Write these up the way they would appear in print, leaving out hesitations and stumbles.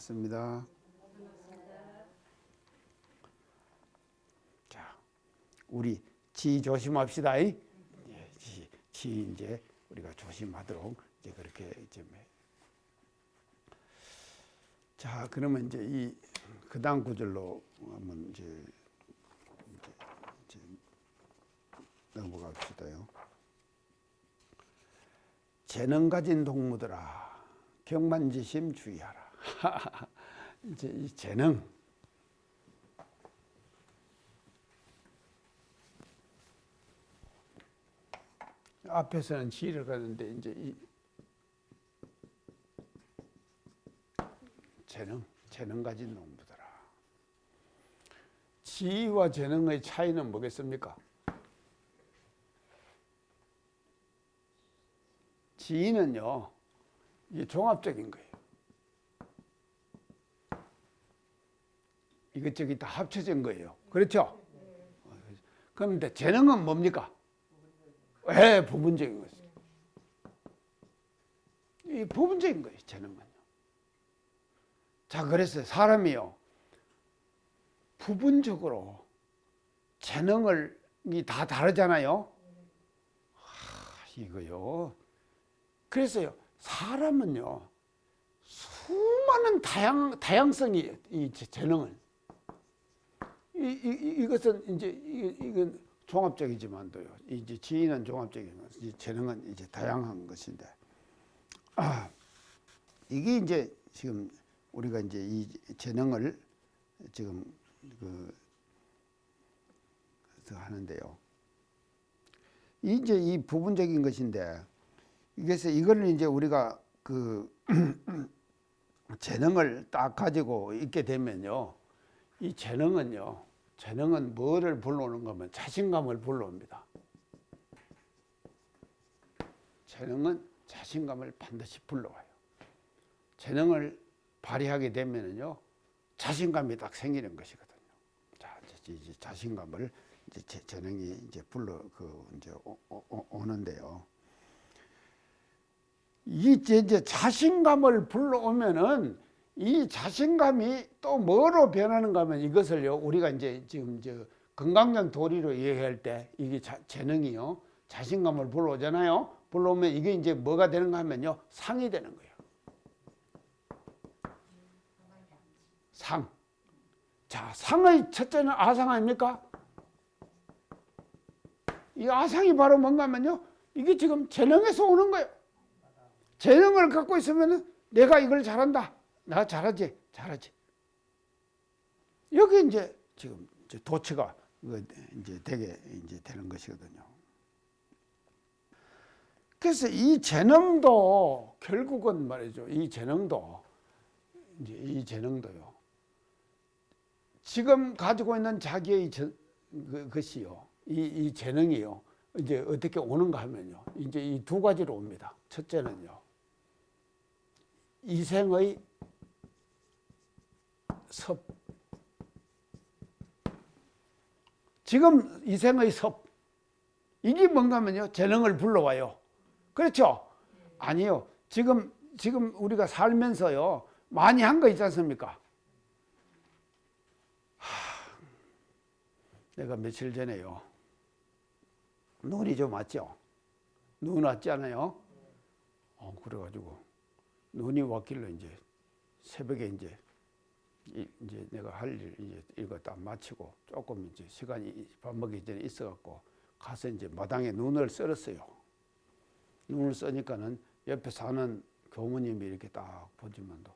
반갑습니다. 자, 우리 지 조심합시다. 예, 지 이제 우리가 조심하도록 이제 그렇게 이제 자, 그러면 이제 이 그다음 구절로 한번 이제 넘어갑시다요. 재능 가진 동무들아, 경만지심 주의하라. 이제 이 재능. 앞에서는 지혜를 가는데 이제 이 재능 가진 농부들아. 지혜와 재능의 차이는 뭐겠습니까? 지혜는요, 이게 종합적인 거예요. 이것저것 다 합쳐진 거예요. 그렇죠? 그런데 재능은 뭡니까? 부분적인 것이죠. 이 부분적인 거예요, 재능은요. 자, 그래서 사람이요, 부분적으로 재능을 다 다르잖아요. 이거요. 그래서요, 사람은요, 수많은 다양성이 이 재능은 이것은 이제 이건 종합적이지만도요. 이제 지혜는 종합적인 것, 이 재능은 이제 다양한 것인데, 이게 이제 지금 우리가 이제 이 재능을 지금 그래서 하는데요. 이제 이 부분적인 것인데, 그래서 이걸 이제 우리가 재능을 딱 가지고 있게 되면요, 이 재능은 뭐를 불러오는 거면 자신감을 불러옵니다. 재능은 자신감을 반드시 불러와요. 재능을 발휘하게 되면은요, 자신감이 딱 생기는 것이거든요. 자, 이제 자신감을 이제 재능이 이제 이제 오는데요. 이제 자신감을 불러오면은 이 자신감이 또 뭐로 변하는가 하면 이것을요, 우리가 이제 지금 건강적 도리로 이해할 때 이게 재능이요, 자신감을 불러오잖아요. 불러오면 이게 이제 뭐가 되는가 하면요, 상이 되는 거예요. 상. 자, 상의 첫째는 아상 아닙니까? 이 아상이 바로 뭔가 하면요, 이게 지금 재능에서 오는 거예요. 재능을 갖고 있으면 내가 이걸 잘한다. 나 잘하지. 여기 이제 지금 도치가 이제 되게 이제 되는 것이거든요. 그래서 이 재능도 결국은 말이죠. 이 재능도요. 지금 가지고 있는 자기의 것이요. 이 재능이요. 이제 어떻게 오는가 하면요. 이제 이 두 가지로 옵니다. 첫째는요, 이생의 섭. 지금 이생의 섭. 이게 뭔가 하면요, 재능을 불러와요. 그렇죠? 아니요. 지금 우리가 살면서요, 많이 한 거 있지 않습니까? 내가 며칠 전에요, 눈이 좀 왔죠? 눈 왔지 않아요? 그래가지고 눈이 왔길래 이제 새벽에 이제 내가 할 일 이제 이거 딱 마치고 조금 이제 시간이 밥 먹기 전에 있어갖고 가서 이제 마당에 눈을 썰었어요. 눈을 써니까는 옆에 사는 교무님이 이렇게 딱 보지만도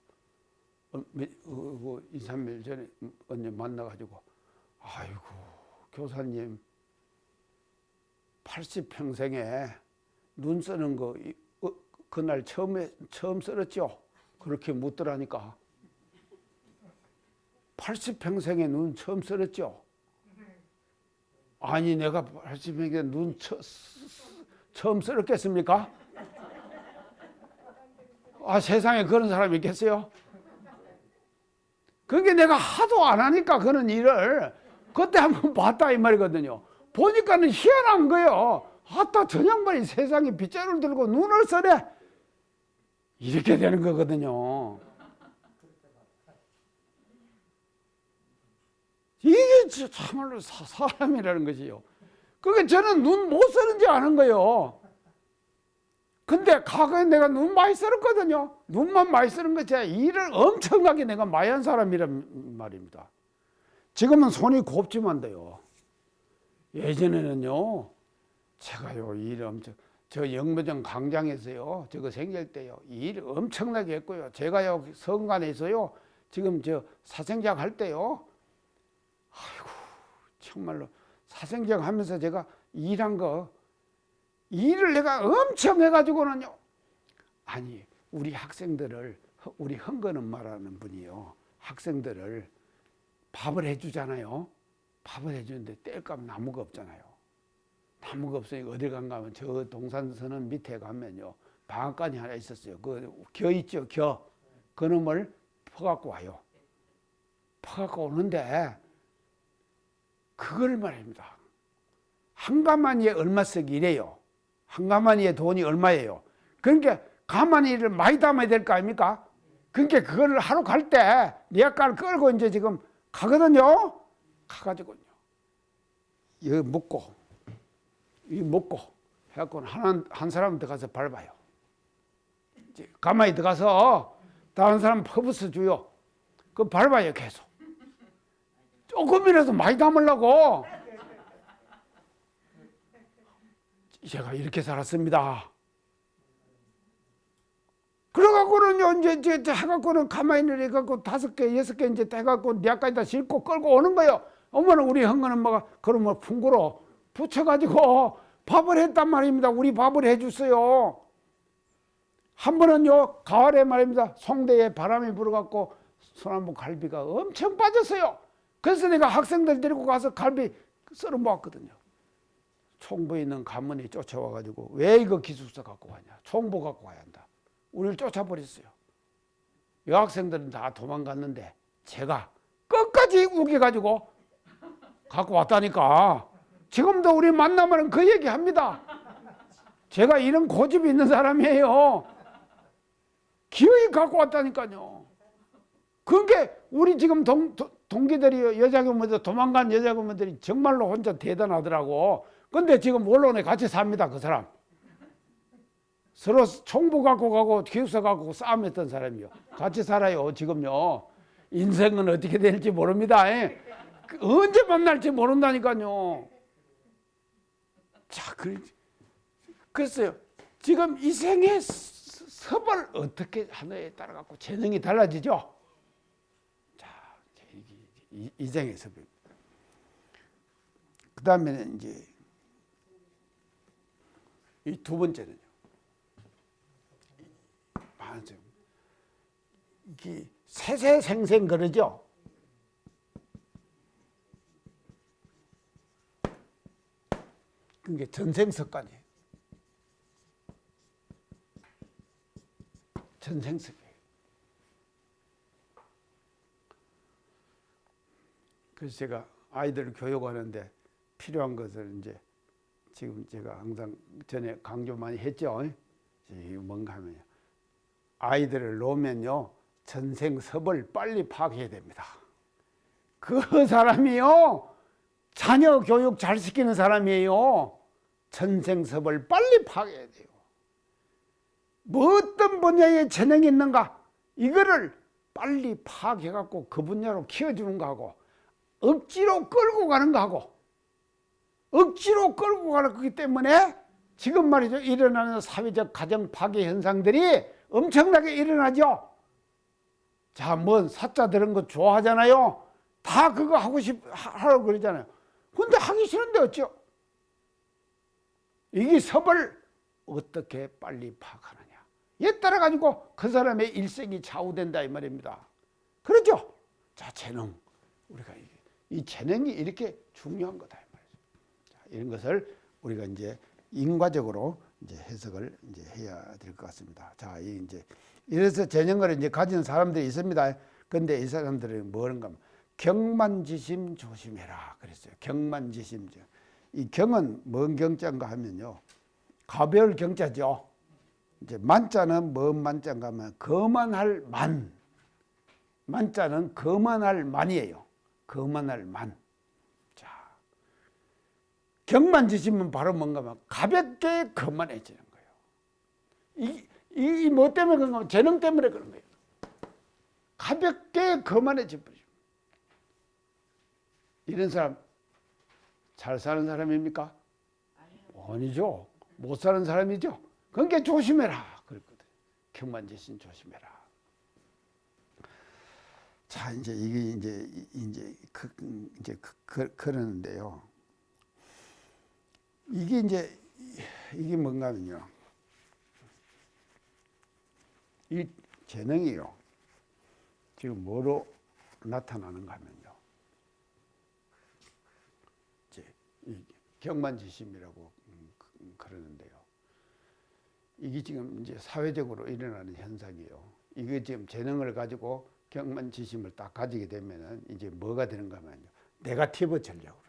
2, 3일 전에 언제 만나가지고, 아이고 교사님 80평생에 눈 쓰는 거 그날 처음 썰었죠? 그렇게 묻더라니까. 80평생에 눈 처음 썰었죠? 아니 내가 80평생에 눈 처음 썰었겠습니까? 세상에 그런 사람이 있겠어요? 그게 내가 하도 안 하니까 그런 일을 그때 한번 봤다 이 말이거든요. 보니까는 희한한 거예요. 저 양반이 세상에 빗자루를 들고 눈을 써래. 이렇게 되는 거거든요. 참말로 사람이라는 것이요. 그게 저는 눈 못 쓰는지 아는 거예요. 근데 과거에 내가 눈 많이 쓸었거든요. 눈만 많이 쓰는 것이 아니라 일을 엄청나게 내가 많이 한 사람이란 말입니다. 지금은 손이 곱지만도요. 예전에는요. 제가요 일 엄청 저 영묘정 광장에서요 저거 생길 때요 일 엄청나게 했고요. 제가요 성관에서요 지금 저 사생작 할 때요. 아이고 정말로 사생작 하면서 제가 일한 거 일을 내가 엄청 해가지고는요. 아니 우리 학생들을 우리 흥거는 말하는 분이요. 학생들을 밥을 해주잖아요. 밥을 해주는데 뗄감 나무가 없잖아요. 나무가 없으니까 어딜 간가 하면 저 동산서는 밑에 가면요. 방앗간이 하나 있었어요. 그 겨 있죠. 겨. 그놈을 퍼갖고 와요. 퍼갖고 오는데 그걸 말입니다. 한 가마니에 얼마씩 이래요. 한 가마니에 돈이 얼마예요. 그러니까 가마니를 많이 담아야 될 거 아닙니까? 그러니까 그걸 하러 갈 때 리아카를 끌고 이제 지금 가거든요. 가가지고요. 여기 묶고 이 묶고 해갖고 한 사람 들어가서 밟아요. 이제 가만히 들어가서 다른 사람 퍼부서 줘요. 그 밟아요 계속. 조금이라도 많이 담으려고. 제가 이렇게 살았습니다. 그래갖고는 이제 해갖고는 가만히 해갖고 5개, 6개 이제 해갖고 니아까지다 싣고 끌고 오는 거예요. 어머는 우리 형거는 뭐가 그러면 풍구로 붙여가지고 밥을 했단 말입니다. 우리 밥을 해줬어요. 한 번은요 가을에 말입니다. 송대에 바람이 불어갖고 소나무 갈비가 엄청 빠졌어요. 그래서 내가 학생들 데리고 가서 갈비 썰어 모았거든요. 총부에 있는 가문이 쫓아와가지고 왜 이거 기숙사 갖고 가냐. 총부 갖고 가야 한다. 우리를 쫓아버렸어요. 여학생들은 다 도망갔는데 제가 끝까지 우겨가지고 갖고 왔다니까. 지금도 우리 만나면 그 얘기 합니다. 제가 이런 고집이 있는 사람이에요. 기어이 갖고 왔다니까요. 그게 우리 지금 동기들이 여자교무들 도망간 여자교무들이 정말로 혼자 대단하더라고. 근데 지금 언론에 같이 삽니다. 그 사람. 서로 총부 갖고 가고 기숙사 갖고 싸움했던 사람이요. 같이 살아요. 지금요. 인생은 어떻게 될지 모릅니다. 언제 만날지 모른다니까요. 자, 그랬어요. 지금 이 생의 섭을 어떻게 하느냐에 따라 갖고 재능이 달라지죠. 자, 이 생의 섭입니다. 그 다음에는 이제 이 두 번째는요. 이게 세세생생 그러죠. 그게 전생석관이에요. 전생석이에요. 그래서 제가 아이들을 교육하는데 필요한 것을 이제 지금 제가 항상 전에 강조 많이 했죠. 뭔가 하면요. 아이들을 놓으면요. 전생섭을 빨리 파악해야 됩니다. 그 사람이요. 자녀 교육 잘 시키는 사람이에요. 전생섭을 빨리 파악해야 돼요. 뭐 어떤 분야에 재능이 있는가 이거를 빨리 파악해갖고 그 분야로 키워주는 거하고 억지로 끌고 가는 거하고 억지로 끌고 가는 거기 때문에 지금 말이죠. 일어나는 사회적 가정 파괴 현상들이 엄청나게 일어나죠. 자, 뭔 사자 들은 거 좋아하잖아요. 다 그거 하라고 그러잖아요. 근데 하기 싫은데 어쩌? 이게 섭을 어떻게 빨리 파악하느냐. 얘 따라 가지고 그 사람의 일생이 좌우된다 이 말입니다. 그렇죠? 자, 재능. 우리가 이 재능이 이렇게 중요한 거다 이 말이죠. 자, 이런 것을 우리가 이제 인과적으로 이제 해석을 이제 해야 될 것 같습니다. 자, 이제 이래서 재능을 이제 가진 사람들이 있습니다. 근데 이 사람들은 뭐는가? 경만지심 조심해라 그랬어요. 경만지심. 이 경은 뭔 경자인가 하면요. 가벼울 경자죠. 이제 만자는 뭔 만자인가 하면 거만할 만. 만자는 거만할 만이에요. 거만할 만. 경만지시면 바로 뭔가 막 가볍게 거만해지는 거예요. 이 뭐 때문에 그런가 하면 재능 때문에 그런 거예요. 가볍게 거만해져 버리죠. 이런 사람 잘 사는 사람입니까? 아니죠. 못 사는 사람이죠. 그러니까 조심해라 그랬거든. 경만지심 조심해라. 자, 이제 이게 그러는데요. 이게 뭔가 하면요. 이 재능이요. 지금 뭐로 나타나는가 하면요. 이제 이 경만지심이라고 그러는데요. 이게 지금 이제 사회적으로 일어나는 현상이에요. 이게 지금 재능을 가지고 경만지심을 딱 가지게 되면은 이제 뭐가 되는가 하면요. 네거티브 전략으로.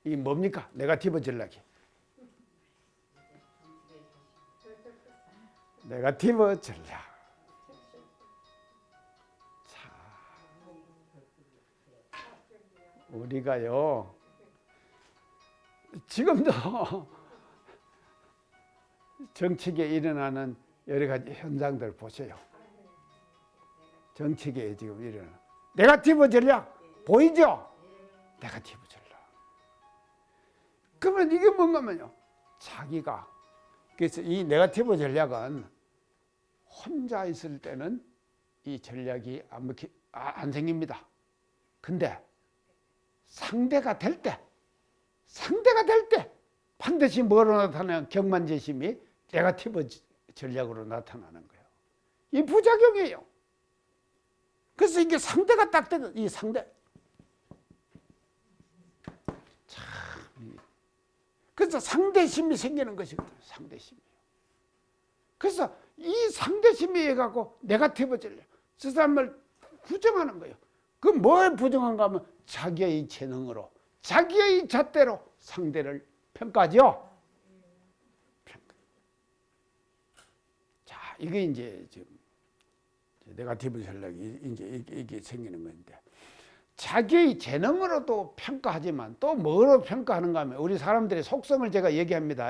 이 뭡니까? 네거티브 전략이. 네거티브 전략. 자, 우리가요, 지금도 정치계에 일어나는 여러 가지 현상들 보세요. 정치계에 지금 일어나는 네거티브 전략 보이죠? 네거티브 전략. 그러면 이게 뭔가면요. 자기가 그래서 이 네거티브 전략은 혼자 있을 때는 이 전략이 안 생깁니다. 근데 상대가 될 때 반드시 뭐로 나타나면 경만지심이 네거티브 전략으로 나타나는 거예요. 이 부작용이에요. 그래서 이게 상대가 딱 되는 이 상대. 그래서 상대심이 생기는 것이거든요. 상대심이요. 그래서 이 상대심이 해갖고 네거티브 전략. 저 사람을 부정하는 거예요. 그 뭘 부정한가 하면 자기의 재능으로, 자기의 잣대로 상대를 평가하죠. 자, 이게 이제 지금 네거티브 전략이 이게 생기는 건데. 자기의 재능으로도 평가하지만 또 뭐로 평가하는가 하면 우리 사람들의 속성을 제가 얘기합니다.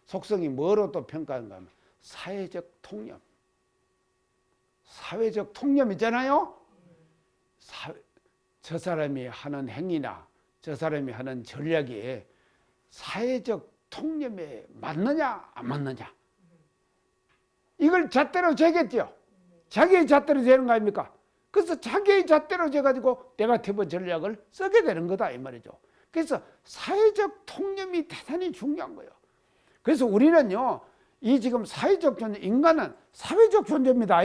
속성이 뭐로 또 평가하는가 하면 사회적 통념. 사회적 통념 있잖아요. 저 사람이 하는 행위나 저 사람이 하는 전략이 사회적 통념에 맞느냐 안 맞느냐. 이걸 잣대로 재겠죠. 자기의 잣대로 재는 거 아닙니까? 그래서 자기의 잣대로 재가지고 네거티브 전략을 쓰게 되는 거다 이 말이죠. 그래서 사회적 통념이 대단히 중요한 거예요. 그래서 우리는요, 이 지금 사회적 존재, 인간은 사회적 존재입니다.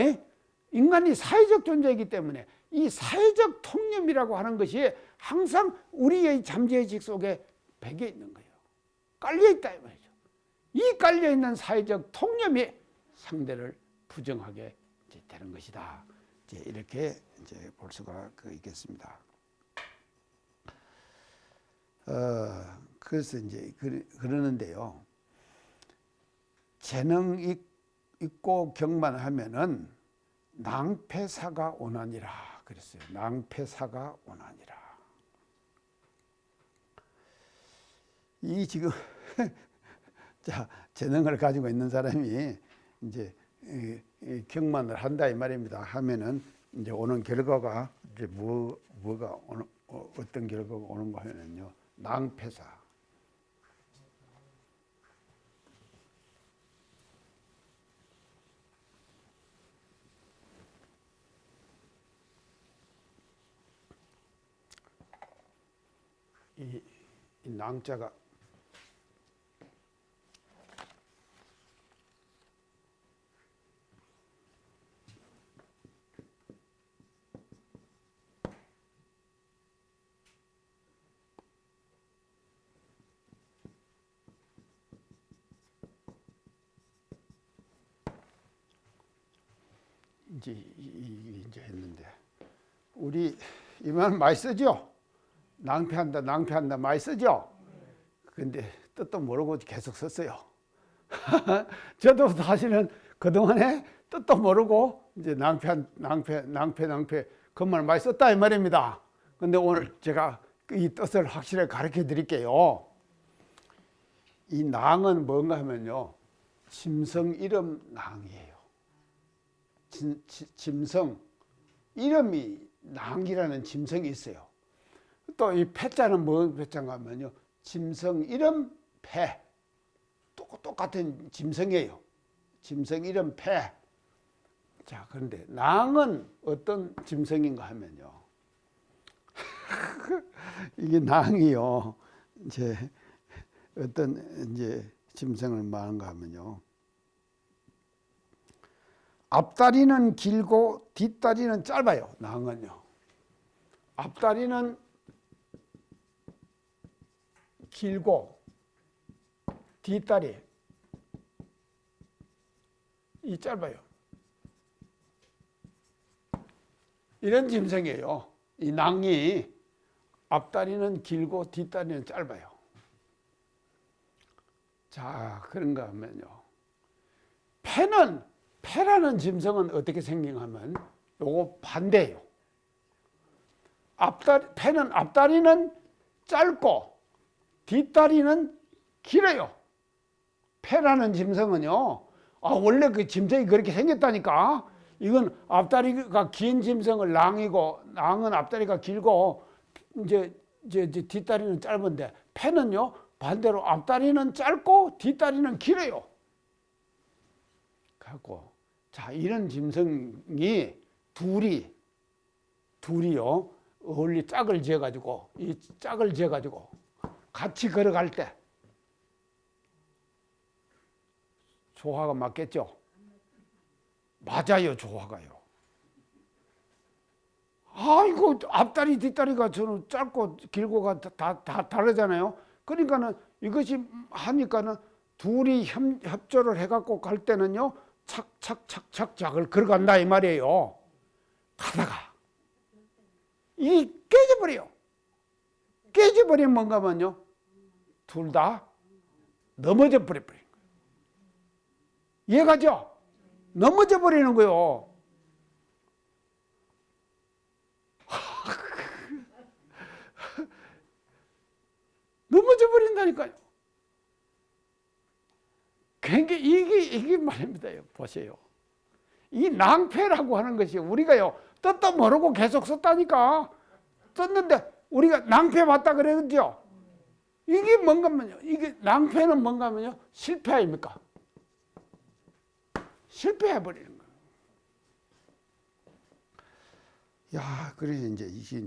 인간이 사회적 존재이기 때문에 이 사회적 통념이라고 하는 것이 항상 우리의 잠재의식 속에 배겨 있는 거예요. 깔려 있다 이 말이죠. 이 깔려 있는 사회적 통념이 상대를 부정하게 되는 것이다. 이제 이렇게 이제 볼 수가 있겠습니다. 그래서 이제 그러는데요. 재능 있고 경만하면은 낭패사가 오나니라 그랬어요. 낭패사가 오나니라. 이 지금 자 재능을 가지고 있는 사람이 이제 경만을 한다 이 말입니다. 하면은 이제 오는 결과가 이제 뭐가 어떤 결과가 오는가 하면요. 낭패사. 이 낭자가 이제 했는데 우리 이 말 많이 쓰죠. 낭패한다, 낭패한다 많이 쓰죠. 근데 뜻도 모르고 계속 썼어요. 저도 사실은 그동안에 뜻도 모르고 이제 낭패 그 말 많이 썼다 이 말입니다. 근데 오늘 제가 이 뜻을 확실하게 가르쳐 드릴게요. 이 낭은 뭔가 하면요, 짐승 이름 낭이에요. 짐승 이름이 낭이라는 짐승이 있어요. 또 이 패자는 뭔 패자인가 하면요, 짐승 이름 패. 똑같은 짐승이에요. 짐승 이름 패. 자, 그런데 낭은 어떤 짐승인가 하면요, 이게 낭이요, 이제 어떤 이제 짐승을 말하는가 하면요, 앞다리는 길고 뒷다리는 짧아요. 낭은요, 앞다리는 길고 뒷다리 이 짧아요. 이런 짐승이에요. 이 낭이 앞다리는 길고 뒷다리는 짧아요. 자, 그런가 하면요, 패라는 짐승은 어떻게 생긴 하면 요거 반대예요. 패는 앞다리는 짧고 뒷다리는 길어요. 패라는 짐승은요, 원래 그 짐승이 그렇게 생겼다니까. 이건 앞다리가 긴 짐승을 낭이고, 낭은 앞다리가 길고 이제 뒷다리는 짧은데, 패는요 반대로 앞다리는 짧고 뒷다리는 길어요. 갖고, 자, 이런 짐승이 둘이요 어울리 짝을 지어가지고, 이 짝을 지어가지고 같이 걸어갈 때 조화가 맞겠죠? 맞아요, 조화가요. 이거 앞다리 뒷다리가 저는 짧고 길고가 다 다르잖아요. 그러니까는 이것이 하니까는 둘이 협조를 해갖고 갈 때는요, 착착착착착을 걸어간다 이 말이에요. 가다가 이 깨져버려요. 깨져버리면 뭔가 하면요, 둘 다 넘어져 버려요. 이해가죠? 넘어져 버리는 거요. 넘어져 버린다니까요. 굉장히 이게 말입니다. 보세요. 이 낭패라고 하는 것이 우리가요, 뜻도 모르고 계속 썼다니까. 썼는데 우리가 낭패 봤다 그러죠. 이게 뭔가 하면요, 이게 낭패는 뭔가 하면요, 실패 아닙니까? 실패해 버리는 거예요. 야, 그래서 이제 이게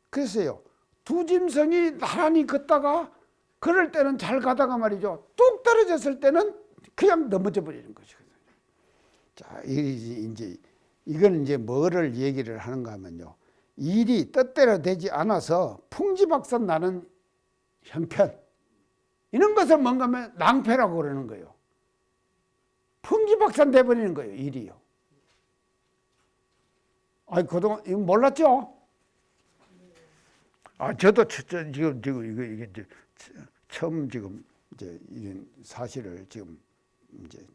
그래서요, 두 짐승이 나란히 걷다가 그럴 때는 잘 가다가 말이죠, 뚝 떨어졌을 때는 그냥 넘어져 버리는 것이거든요. 자, 이건 이제 뭐를 얘기를 하는가 하면요, 일이 뜻대로 되지 않아서 풍지박산 나는 형편, 이런 것을 뭔가 하면 낭패라고 그러는 거예요. 풍지박산 돼버리는 거예요, 일이요. 그동안 이거 몰랐죠? 저도 지금 이게 이제 처음 지금 이제 이런 사실을 지금 이제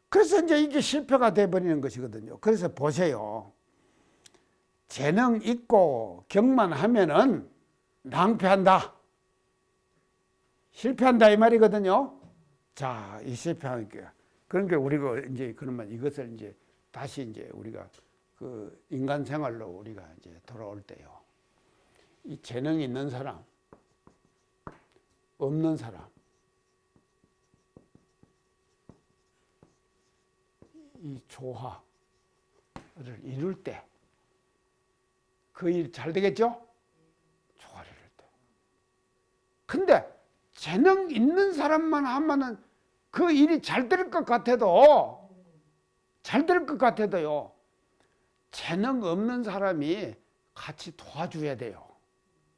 그래서 이제 이게 실패가 돼버리는 것이거든요. 그래서 보세요. 재능 있고 경만하면은 낭패한다, 실패한다 이 말이거든요. 자, 이 실패하니까 그러니까 우리가 이제 그러면 이것을 이제 다시 이제 우리가 그 인간 생활로 우리가 이제 돌아올 때요, 이 재능 있는 사람, 없는 사람, 이 조화를 이룰 때 그 일 잘 되겠죠? 조화를 이룰 때. 근데 재능 있는 사람만 하면은 그 일이 잘 될 것 같아도요, 재능 없는 사람이 같이 도와줘야 돼요.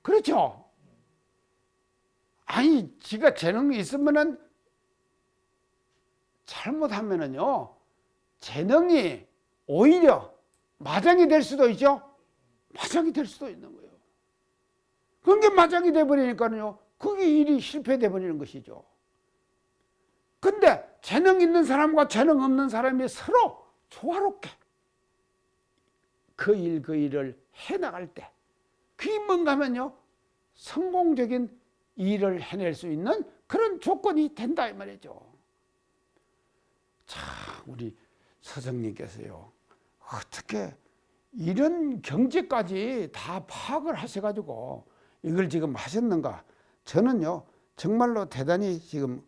그렇죠? 지가 재능이 있으면은, 잘못하면은요, 재능이 오히려 마장이 될 수도 있죠? 마장이 될 수도 있는 거예요. 그게 마장이 돼버리니까요, 그게 일이 실패돼 버리는 것이죠. 근데 재능 있는 사람과 재능 없는 사람이 서로 조화롭게 그 일을 해나갈 때 그게 뭔가 하면요, 성공적인 일을 해낼 수 있는 그런 조건이 된다 이 말이죠. 자, 우리 서정님께서요, 어떻게 이런 경지까지 다 파악을 하셔가지고 이걸 지금 하셨는가? 저는요, 정말로 대단히 지금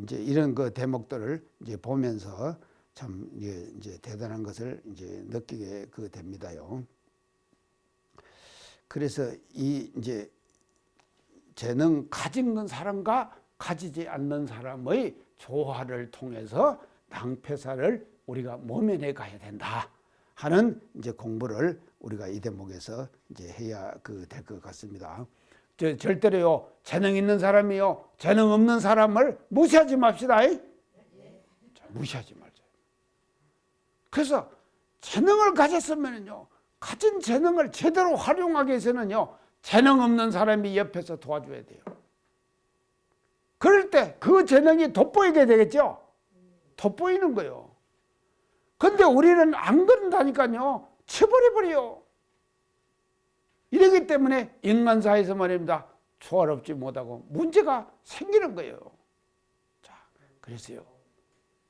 이제 이런 대목들을 이제 보면서 참 이제 대단한 것을 이제 느끼게 됩니다요. 그래서 이 이제 재능 가진 사람과 가지지 않는 사람의 조화를 통해서 낭패사를 우리가 모면해 가야 된다 하는 이제 공부를 우리가 이 대목에서 이제 해야 될 것 같습니다. 절대로요, 재능 있는 사람이요, 재능 없는 사람을 무시하지 맙시다. 무시하지 말자. 그래서 재능을 가졌으면요, 가진 재능을 제대로 활용하기 위해서는요, 재능 없는 사람이 옆에서 도와줘야 돼요. 그럴 때 그 재능이 돋보이게 되겠죠? 돋보이는 거예요. 근데 우리는 안 그런다니까요. 쳐버려버려요. 이러기 때문에 인간사에서 말입니다, 조화롭지 못하고 문제가 생기는 거예요. 자, 그래서요,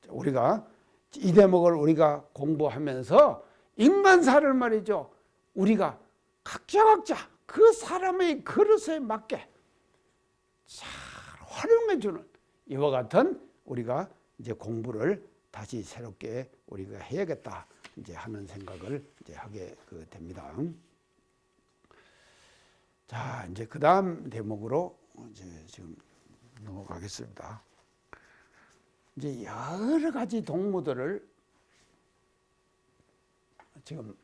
우리가 이 대목을 우리가 공부하면서 인간사를 말이죠, 우리가 각자 그 사람의 그릇에 맞게 잘 활용해주는 이와 같은 우리가 이제 공부를 다시 새롭게 우리가 해야겠다 이제 하는 생각을 이제 하게 됩니다. 자, 이제 그 다음 대목으로 이제 지금 넘어가겠습니다. 이제 여러 가지 동무들을 지금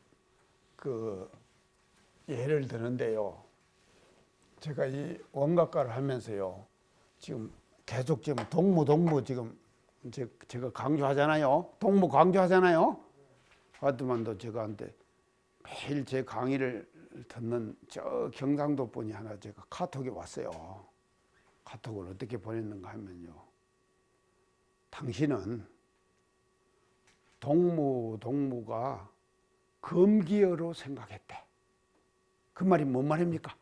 예를 드는데요. 제가 이 원각과를 하면서요, 지금 계속 지금 동무 지금 이제 제가 강조하잖아요. 동무 강조하잖아요. 하더만도 제가한테 매일 제 강의를 듣는 저 경상도 분이 하나 제가 카톡이 왔어요. 카톡을 어떻게 보냈는가 하면요, 당신은 동무가 금기어로 생각했대. 그 말이 뭔 말입니까?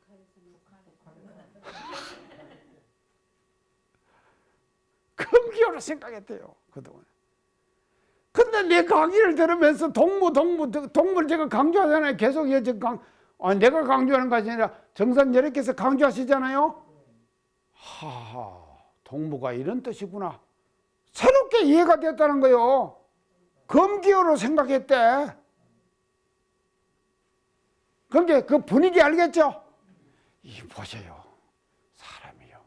금기어로 생각했대요, 그동안. 근데 내 강의를 들으면서 동무를 제가 강조하잖아요. 계속 내가 강조하는 것이 아니라 정선여래께서 강조하시잖아요. 하하, 동무가 이런 뜻이구나. 새롭게 이해가 됐다는 거예요. 금기어로 생각했대. 그러니까 그 분위기 알겠죠? 보세요. 사람이요,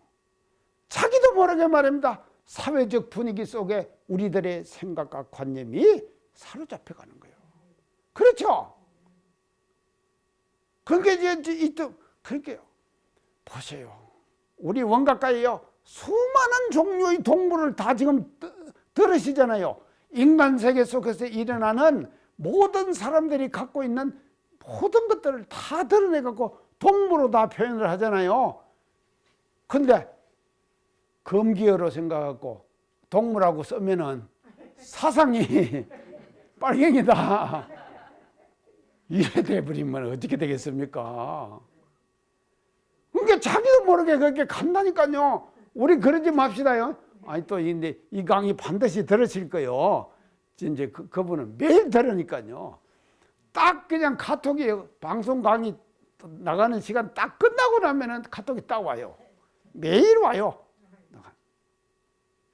자기도 모르게 말입니다, 사회적 분위기 속에 우리들의 생각과 관념이 사로잡혀가는 거예요. 그렇죠? 그러니까 그렇게요. 보세요. 우리 원각가에요, 수많은 종류의 동물을 다 지금 들으시잖아요. 인간 세계 속에서 일어나는 모든 사람들이 갖고 있는 모든 것들을 다 드러내갖고 동물로 다 표현을 하잖아요. 근데 금기어로 생각하고 동물하고 쓰면은 사상이 빨갱이다 이래 돼버리면 어떻게 되겠습니까? 그러니까 자기도 모르게 그렇게 간다니까요. 우리 그러지 맙시다요. 아니 또 근데 이 강의 반드시 들으실 거예요. 이제 그분은 매일 들으니까요. 딱 그냥 카톡이 방송 강의 나가는 시간 딱 끝나고 나면은 카톡이 딱 와요. 매일 와요.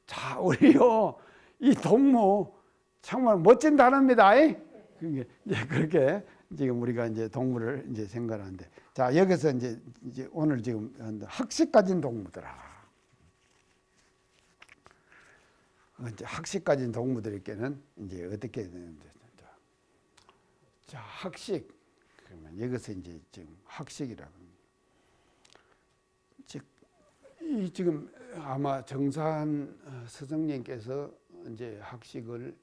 자, 우리요, 이 동무 정말 멋진 단어입니다. 이제 그렇게 지금 우리가 이제 동무를 이제 생각하는데, 자, 여기서 이제 오늘 지금 학식 가진 동무들아. 이제 학식 가진 동무들에게는 이제 어떻게 되는지. 자, 학식. 그러면 여기서 이제 지금 학식이라고. 지금 아마 정산 스승님께서 이제 학식을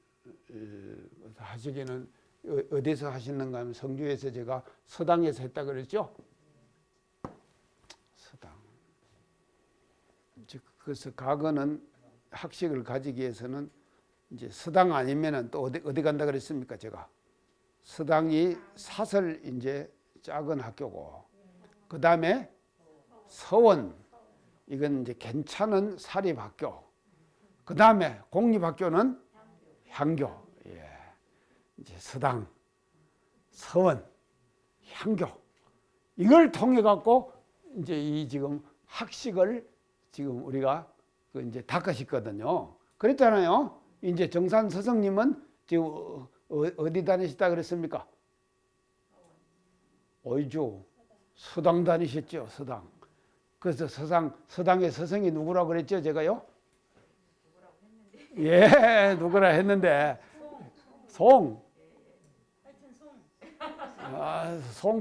하시기는 어디서 하시는가 하면 성주에서 제가 서당에서 했다 그랬죠? 서당. 그래서 과거는 학식을 가지기 위해서는 이제 서당 아니면은 또 어디 간다 그랬습니까? 제가 서당이 사설 이제 작은 학교고, 그 다음에 서원, 이건 이제 괜찮은 사립학교, 그 다음에 공립학교는 향교. 예. 이제 서당, 서원, 향교, 이걸 통해 갖고 이제 이 지금 학식을 지금 우리가 그 이제 닦으셨거든요. 그랬잖아요. 이제 정산 스승님은 지금 어디 다니시다 그랬습니까? 어이주 서당 다니셨죠. 서당. 그래서 서당의 스승이 누구라고 그랬죠? 제가요? 예, 누구라 했는데 송.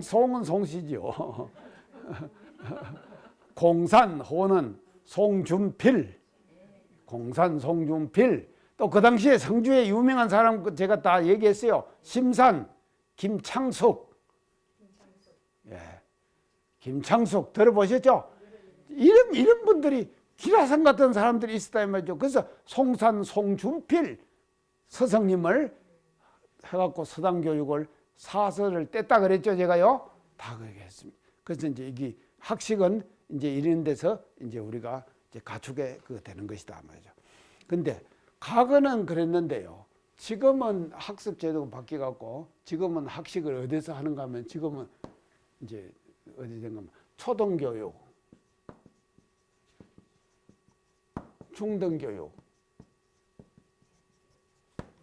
송은 송씨죠. 공산 호는 송준필. 공산 송준필. 또 그 당시에 성주에 유명한 사람 제가 다 얘기했어요. 심산 김창숙. 예. 김창숙 들어보셨죠? 이런 분들이 기라성 같은 사람들이 있었다 말이죠. 그래서 송산 송준필 스승님을 해갖고 서당 교육을 사설을 뗐다 그랬죠, 제가요. 다 그렇게 했습니다. 그래서 이제 이게 학식은 이제 이런 데서 이제 우리가 이제 가축에 그 되는 것이다 말이죠. 근데 과거는 그랬는데요. 지금은 학습 제도가 바뀌어 갖고 지금은 학식을 어디서 하는가 하면 지금은 이제 어디 된 거면 초등교육, 중등교육,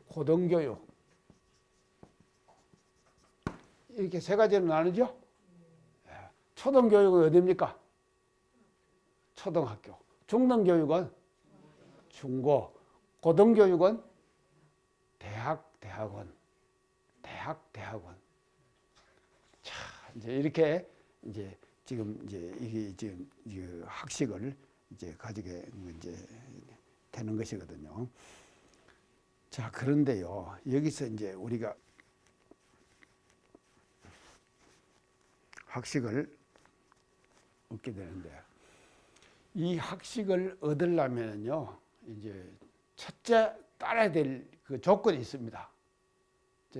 고등교육, 이렇게 세 가지로 나누죠. 초등교육은 어디입니까? 초등학교. 중등교육은 중고. 고등교육은 대학원. 자, 이제 이렇게 이제 지금 이제 이게 지금 학식을 이제 가지게 이제 되는 것이거든요. 자, 그런데요. 여기서 이제 우리가 학식을 얻게 되는데, 이 학식을 얻으려면요, 이제 첫째 따라야 될 그 조건이 있습니다.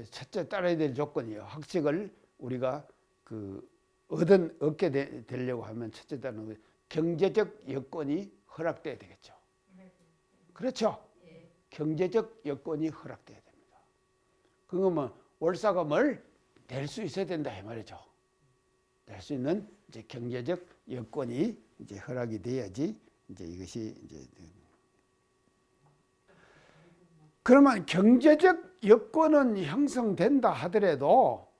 첫째 따라야 될 조건이에요. 학식을 우리가 그 얻게 되려고 하면 첫째 따르는 경제적 여건이 허락돼야 되겠죠. 그렇죠? 경제적 여건이 허락돼야 됩니다. 그러면 월사금을 낼 수 있어야 된다 이 말이죠. 낼 수 있는 이제 경제적 여건이 이제 허락이 돼야지 이제 이것이 이제. 그러면 경제적 여건은 형성된다 하더라도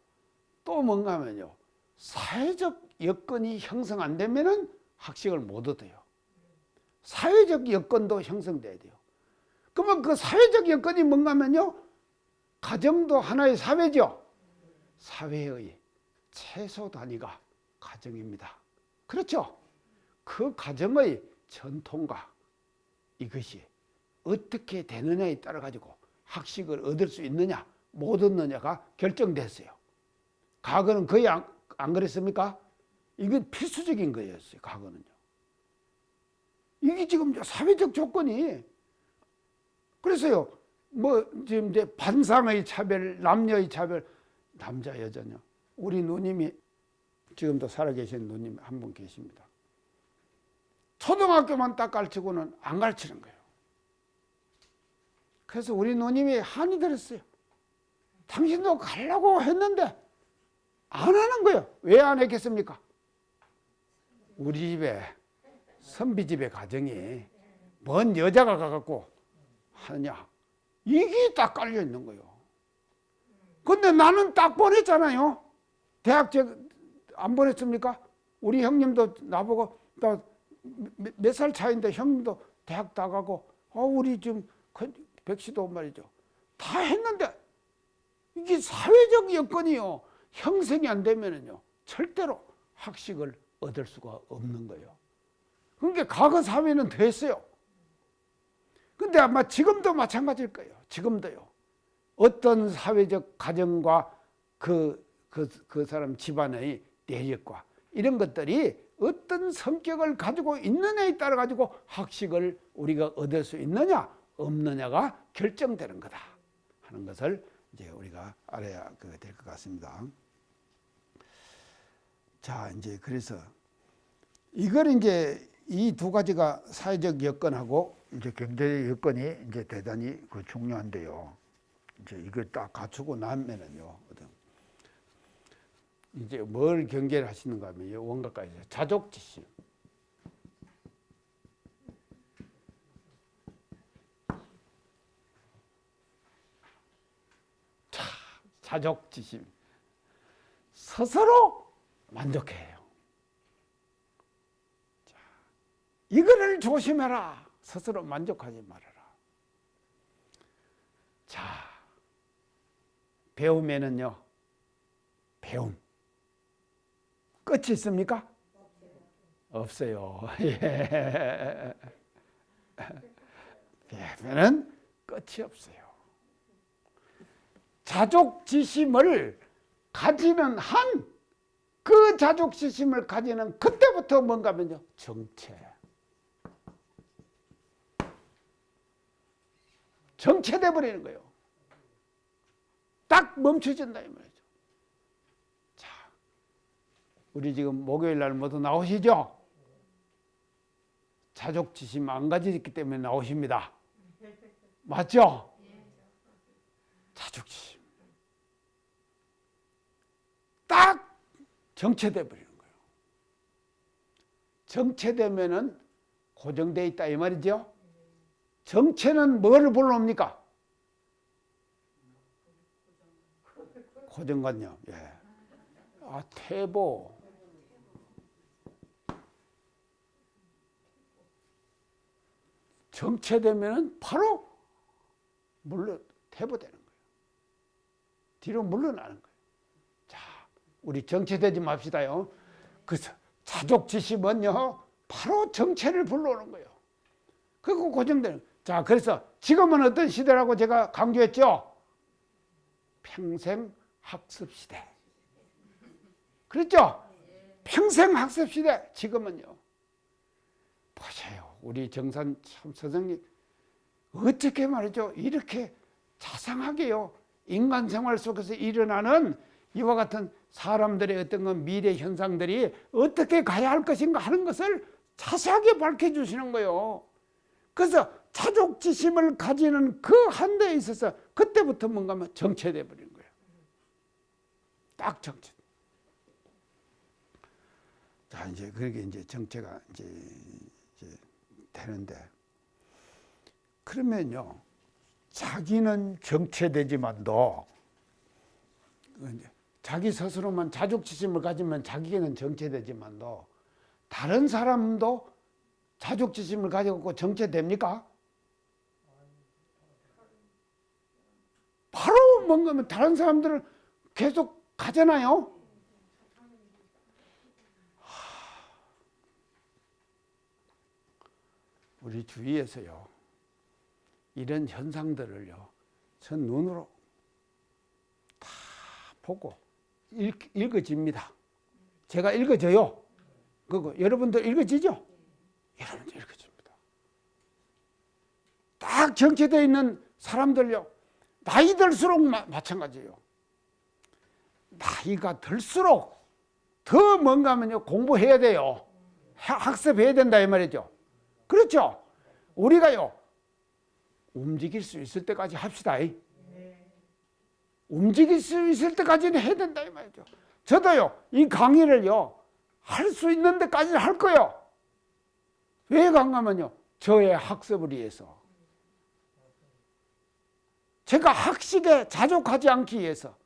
또 뭔가 하면요, 사회적 여건이 형성 안 되면은 학식을 못 얻어요. 사회적 여건도 형성돼야 돼요. 그러면 그 사회적 여건이 뭔가 하면요, 가정도 하나의 사회죠. 사회의 최소 단위가 가정입니다. 그렇죠? 그 가정의 전통과 이것이 어떻게 되느냐에 따라 가지고 학식을 얻을 수 있느냐 못 얻느냐가 결정됐어요. 과거는 거의 안 그랬습니까? 이건 필수적인 거였어요. 과거는요. 이게 지금 사회적 조건이. 그래서요, 뭐 지금 이제 반상의 차별, 남녀의 차별, 남자 여자냐. 우리 누님이 지금도 살아계신 누님 한 분 계십니다. 초등학교만 딱 가르치고는 안 가르치는 거예요. 그래서 우리 누님이 한이 들었어요. 당신도 가려고 했는데 안 하는 거예요. 왜 안 했겠습니까? 우리 집에 선비 집의 가정이 뭔 여자가 가갖고 하느냐, 이게 딱 깔려 있는 거예요. 근데 나는 딱 보냈잖아요. 대학 안 보냈습니까? 우리 형님도 나보고 몇 살 차이인데 형님도 대학 다 가고, 우리 지금 백시도 말이죠. 다 했는데 이게 사회적 여건이요, 형성이 안 되면은요, 절대로 학식을 얻을 수가 없는 거예요. 그러니까 과거 사회는 됐어요. 근데 아마 지금도 마찬가지일 거예요. 지금도요. 어떤 사회적 가정과 그 사람 집안의 내력과 이런 것들이 어떤 성격을 가지고 있느냐에 따라 가지고 학식을 우리가 얻을 수 있느냐 없느냐가 결정되는 거다 하는 것을 이제 우리가 알아야 될 것 같습니다. 자, 이제 그래서 이걸 이제 이 두 가지가 사회적 여건하고 이제 경제 여건이 이제 대단히 중요한데요. 이제 이걸 딱 갖추고 나면은요, 이제 뭘 경계를 하시는가 하면 원각까지 자족지심. 자족지심. 스스로 만족해요. 자, 이거를 조심해라. 스스로 만족하지 말아라. 자, 배움에는요, 배움. 끝이 있습니까? 없어요. 예. 배움에는 끝이 없어요. 자족지심을 가지는 한, 그 자족지심을 가지는 그때부터 뭔가 하면요, 정체돼 버리는 거예요. 딱 멈춰진다 이 말이죠. 자, 우리 지금 목요일 날 모두 나오시죠? 자족지심 안 가지기 때문에 나오십니다. 맞죠? 자족지심. 딱 정체돼 버리는 거예요. 정체되면은 고정돼 있다 이 말이죠. 정체는 뭐를 불러옵니까? 고정관념. 예. 아, 태보. 정체되면은 바로 태보되는 거예요. 뒤로 물러나는 거예요. 자, 우리 정체되지 맙시다요. 그래서 자족지심은요, 바로 정체를 불러오는 거예요. 그리고 고정되는 거예요. 자, 그래서 지금은 어떤 시대라고 제가 강조했죠? 평생 학습 시대. 그렇죠? 평생 학습 시대. 지금은요. 보세요. 우리 정산 참 선생님 어떻게 말이죠? 이렇게 자상하게요. 인간 생활 속에서 일어나는 이와 같은 사람들의 어떤 미래 현상들이 어떻게 가야 할 것인가 하는 것을 자세하게 밝혀주시는 거예요. 그래서 자족지심을 가지는 그 한대에 있어서 그때부터 뭔가 하면 정체돼 버리는 거예요. 딱 정체. 자, 이제 그렇게 이제 정체가 이제 되는데, 그러면요, 자기는 정체되지만도 자기 스스로만 자족지심을 가지면 자기는 정체되지만도 다른 사람도 자족지심을 가지고 정체됩니까? 바로 뭔가 다른 사람들을 계속 가잖아요. 우리 주위에서요, 이런 현상들을요, 전 눈으로 다 보고 읽어집니다. 제가 읽어져요. 그거 여러분들 읽어지죠? 여러분들 읽어집니다. 딱 정체되어 있는 사람들요, 나이 들수록 마찬가지예요. 나이가 들수록 더 뭔가 하면요, 공부해야 돼요. 학습해야 된다 이 말이죠. 그렇죠? 우리가요, 움직일 수 있을 때까지 합시다. 움직일 수 있을 때까지는 해야 된다 이 말이죠. 저도요, 이 강의를요, 할 수 있는 데까지는 할 거예요. 왜 강하면요, 저의 학습을 위해서, 제가 학식에 자족하지 않기 위해서.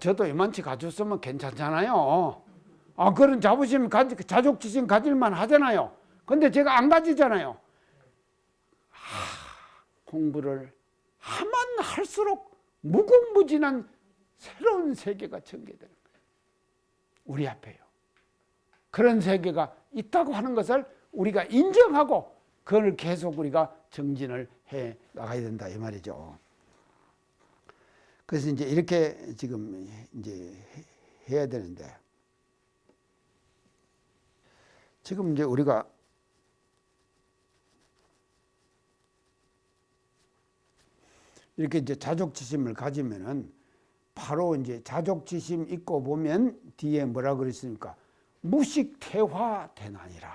저도 이만치 가졌으면 괜찮잖아요. 그런 자부심, 자족지심 가질만 하잖아요. 근데 제가 안 가지잖아요. 공부를 하면 할수록 무궁무진한 새로운 세계가 전개되는 거예요. 우리 앞에요. 그런 세계가 있다고 하는 것을 우리가 인정하고 그걸 계속 우리가 정진을 해 나가야 된다 이 말이죠. 그래서 이제 이렇게 지금 이제 해야 되는데, 지금 이제 우리가 이렇게 이제 자족지심을 가지면은 바로 이제 자족지심 있고 보면 뒤에 뭐라 그랬습니까? 무식태화되나니라.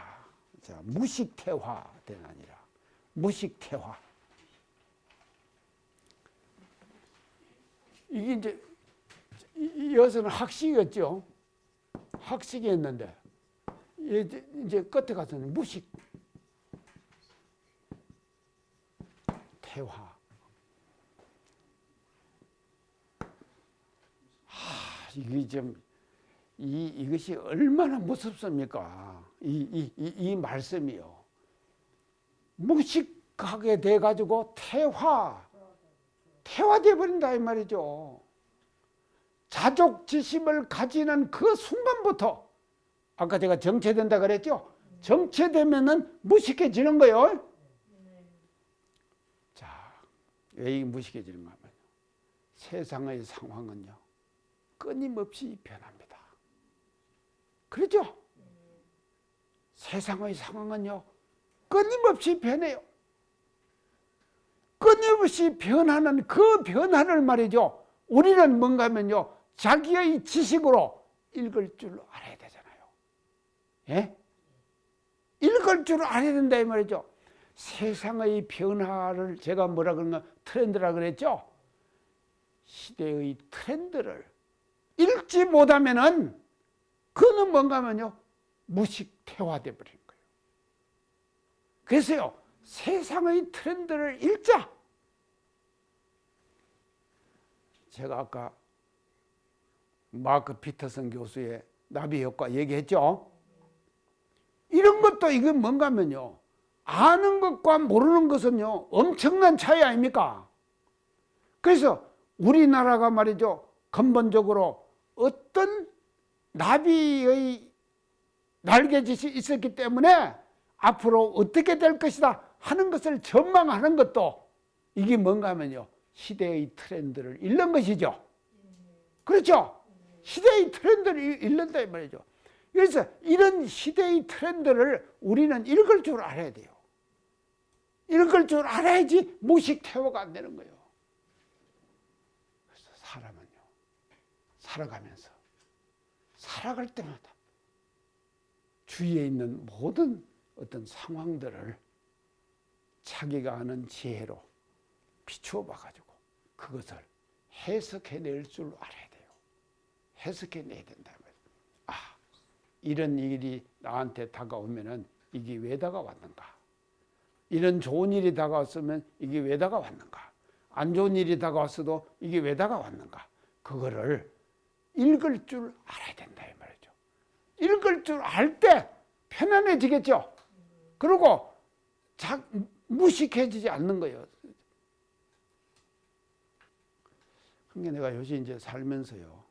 자, 무식태화되나니라. 무식태화. 이게 이제 여기서는 학식이었죠. 학식이었는데 이제 끝에 가서는 무식 태화. 이게 좀 이것이 얼마나 무섭습니까? 이 말씀이요. 무식하게 돼 가지고 태화돼 버린다 이 말이죠. 자족지심을 가지는 그 순간부터 아까 제가 정체된다 그랬죠? 정체되면은 무식해지는 거예요. 자, 왜 이 무식해지는가 하면 세상의 상황은요 끊임없이 변합니다. 그렇죠? 세상의 상황은요 끊임없이 변해요. 끊임없이 변하는 그 변화를 말이죠. 우리는 뭔가 하면요 자기의 지식으로 읽을 줄 알아야 되잖아요. 예? 읽을 줄 알아야 된다 이 말이죠. 세상의 변화를 제가 뭐라 그런가 트렌드라 그랬죠. 시대의 트렌드를 읽지 못하면은 그는 뭔가 하면요 무식태화돼 버리는 거예요. 그래서요 세상의 트렌드를 읽자. 제가 아까 마크 피터슨 교수의 나비 효과 얘기했죠. 이런 것도 이게 뭔가 하면요 아는 것과 모르는 것은요 엄청난 차이 아닙니까? 그래서 우리나라가 말이죠 근본적으로 어떤 나비의 날개짓이 있었기 때문에 앞으로 어떻게 될 것이다 하는 것을 전망하는 것도 이게 뭔가 하면요 시대의 트렌드를 읽는 것이죠. 그렇죠? 시대의 트렌드를 읽는다 이 말이죠. 그래서 이런 시대의 트렌드를 우리는 읽을 줄 알아야 돼요. 읽을 줄 알아야지 무식태화가 안 되는 거예요. 그래서 사람은요 살아가면서 살아갈 때마다 주위에 있는 모든 어떤 상황들을 자기가 아는 지혜로 비추어 봐가지고 그것을 해석해낼 줄 알아야 돼요. 해석해내야 된다. 아, 이런 일이 나한테 다가오면은 이게 왜 다가왔는가? 이런 좋은 일이 다가왔으면 이게 왜 다가왔는가? 안 좋은 일이 다가왔어도 이게 왜 다가왔는가? 그거를 읽을 줄 알아야 된다 이 말이죠. 읽을 줄 알 때 편안해지겠죠. 그리고 무식해지지 않는 거예요. 그러니까 내가 요새 이제 살면서요.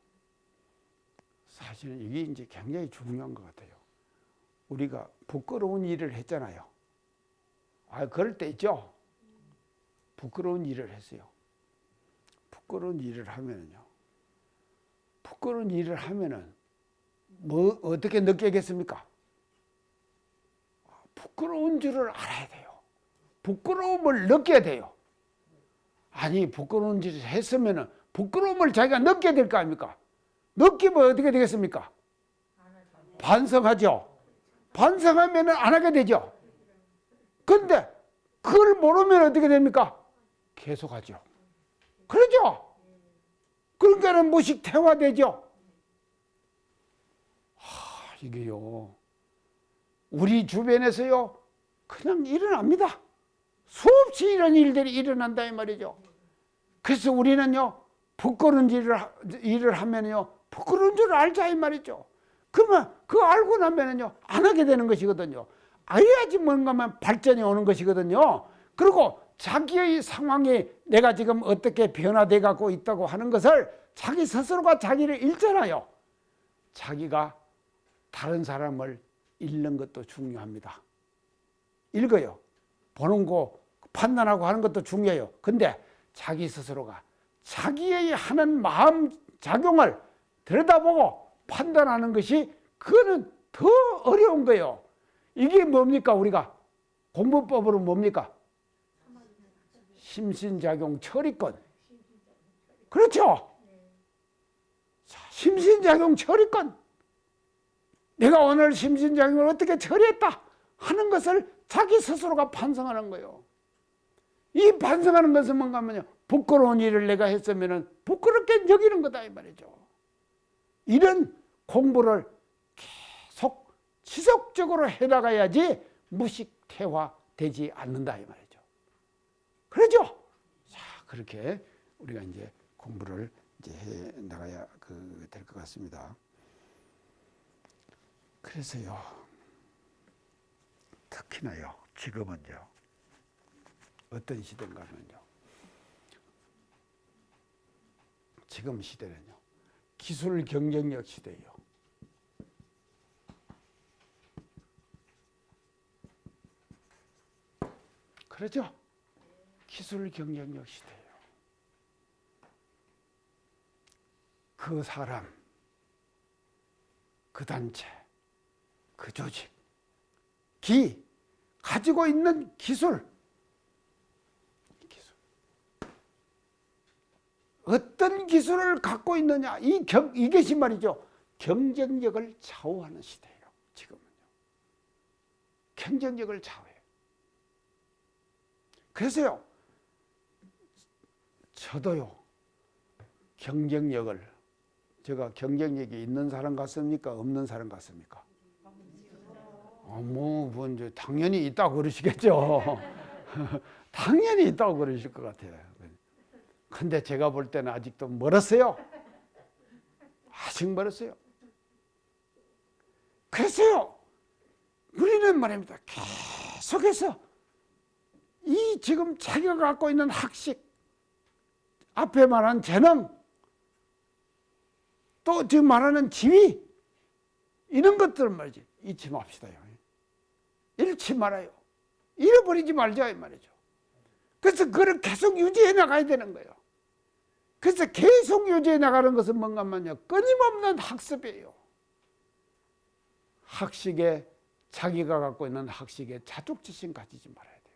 사실은 이게 이제 굉장히 중요한 것 같아요. 우리가 부끄러운 일을 했잖아요. 그럴 때 있죠. 부끄러운 일을 했어요. 부끄러운 일을 하면은요. 부끄러운 일을 하면은 뭐 어떻게 느끼겠습니까? 부끄러운 줄을 알아야 돼요. 부끄러움을 느껴야 돼요. 아니 부끄러운 짓을 했으면은 부끄러움을 자기가 느껴야 될 거 아닙니까? 느끼면 어떻게 되겠습니까? 반성하죠. 반성하면은 안 하게 되죠. 근데 그걸 모르면 어떻게 됩니까? 계속하죠. 그러죠. 그러니까는 무식태화되죠. 이게요. 우리 주변에서요. 그냥 일어납니다. 수없이 이런 일들이 일어난다 이 말이죠. 그래서 우리는요. 부끄러운 일을 하면요. 부끄러운 줄 알자 이 말이죠. 그러면 그거 알고 나면은요. 안 하게 되는 것이거든요. 알아야지 뭔가만 발전이 오는 것이거든요. 그리고 자기의 상황이 내가 지금 어떻게 변화돼 갖고 있다고 하는 것을 자기 스스로가 자기를 읽잖아요. 자기가 다른 사람을 읽는 것도 중요합니다. 읽어요. 보는 거 판단하고 하는 것도 중요해요. 근데 자기 스스로가 자기의 하는 마음 작용을 들여다보고 판단하는 것이 그거는 더 어려운 거예요. 이게 뭡니까? 우리가 공부법으로 뭡니까? 심신작용 처리권. 그렇죠? 자, 심신작용 처리권. 내가 오늘 심신작용을 어떻게 처리했다 하는 것을 자기 스스로가 반성하는 거예요. 이 반성하는 것은 뭔가 하면요, 부끄러운 일을 내가 했으면 부끄럽게 여기는 거다 이 말이죠. 이런 공부를 계속 지속적으로 해나가야지 무식퇴화되지 않는다 이 말이죠. 그렇죠? 자, 그렇게 우리가 이제 공부를 이제 해 나가야 될 것 같습니다. 그래서요, 특히나요, 지금은요, 어떤 시대인가면요, 지금 시대는요, 기술 경쟁력 시대예요. 그렇죠? 기술 경쟁력 시대예요. 그 사람, 그 단체, 그 조직이 가지고 있는 기술, 어떤 기술을 갖고 있느냐, 이것이 말이죠, 경쟁력을 좌우하는 시대예요. 지금은요, 경쟁력을 좌우해요. 그래서요, 저도요, 경쟁력을, 제가 경쟁력이 있는 사람 같습니까? 없는 사람 같습니까? 이제 당연히 있다고 그러시겠죠. 당연히 있다고 그러실 것 같아요. 근데 제가 볼 때는 아직도 멀었어요. 아직 멀었어요. 그래서요, 우리는 말입니다, 계속해서 이 지금 자기가 갖고 있는 학식, 앞에 말한 재능, 또 지금 말하는 지위, 이런 것들을 말이지, 잊지 맙시다요. 잃지 말아요. 잃어버리지 말자 이 말이죠. 그래서 그걸 계속 유지해 나가야 되는 거예요. 그래서 계속 유지해 나가는 것은 뭔가 하면요, 끊임없는 학습이에요. 학식에, 자기가 갖고 있는 학식에 자족지심 가지지 말아야 돼요.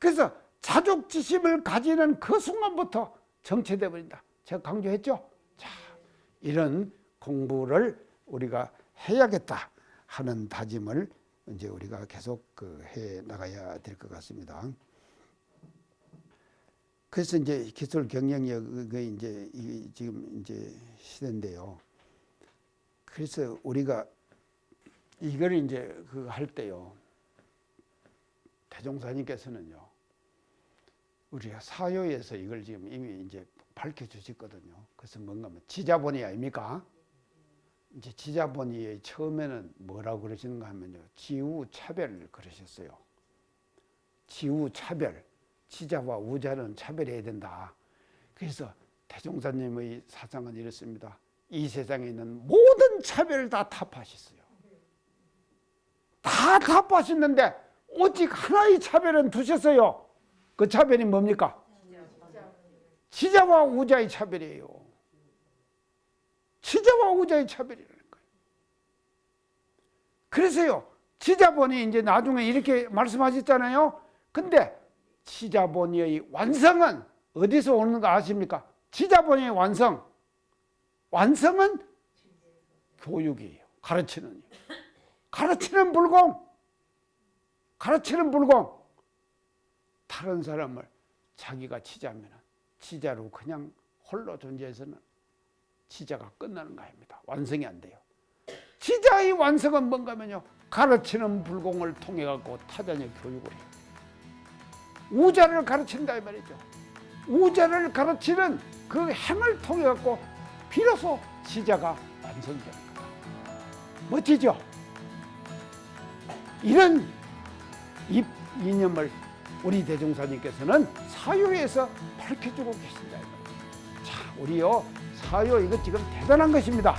그래서 자족지심을 가지는 그 순간부터 정체돼 버린다. 제가 강조했죠? 자, 이런 공부를 우리가 해야겠다 하는 다짐을 이제 우리가 계속 해 나가야 될 것 같습니다. 그래서 이제 기술 경쟁력이 이제 지금 이제 시대인데요. 그래서 우리가 이걸 이제 할 때요, 대종사님께서는요, 우리가 사요에서 이걸 지금 이미 이제 밝혀 주셨거든요. 그래서 뭔가 지자본의 아닙니까? 이제 지자본이 처음에는 뭐라고 그러시는가 하면요, 지우차별 그러셨어요. 지우차별. 지자와 우자는 차별해야 된다. 그래서 대종사님의 사상은 이렇습니다. 이 세상에 있는 모든 차별을 다 타파하셨어요. 다 타파하셨는데 오직 하나의 차별은 두셨어요. 그 차별이 뭡니까? 지자와 우자의 차별이에요. 지자와 우자의 차별이라는 거예요. 그래서요, 지자본이 이제 나중에 이렇게 말씀하셨잖아요. 근데 지자본의 완성은 어디서 오는가 아십니까? 지자본의 완성은 교육이에요. 가르치는 불공. 다른 사람을 자기가 치자면 치자로 그냥 홀로 존재해서는 치자가 끝나는 거 아닙니다. 완성이 안 돼요. 치자의 완성은 뭔가면요, 가르치는 불공을 통해 갖고 타자의 교육을 해요. 우자를 가르친다 이 말이죠. 우자를 가르치는 그 행을 통해 갖고 비로소 지자가 완성되는 거다. 멋지죠? 이런 이념을 우리 대종사님께서는 사요에서 밝혀주고 계신다. 자, 우리요, 사요 이거 지금 대단한 것입니다.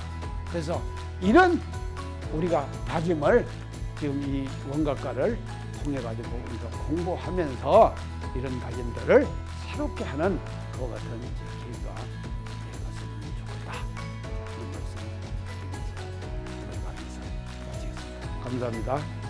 그래서 이런 우리가 다짐을 지금 이 원각과를 통해 가지고 우리가 공부하면서 이런 다짐들을 새롭게 하는 그와 같은 기회가 되었으면 좋겠다. 이 말씀 드리면서 마치겠습니다. 감사합니다.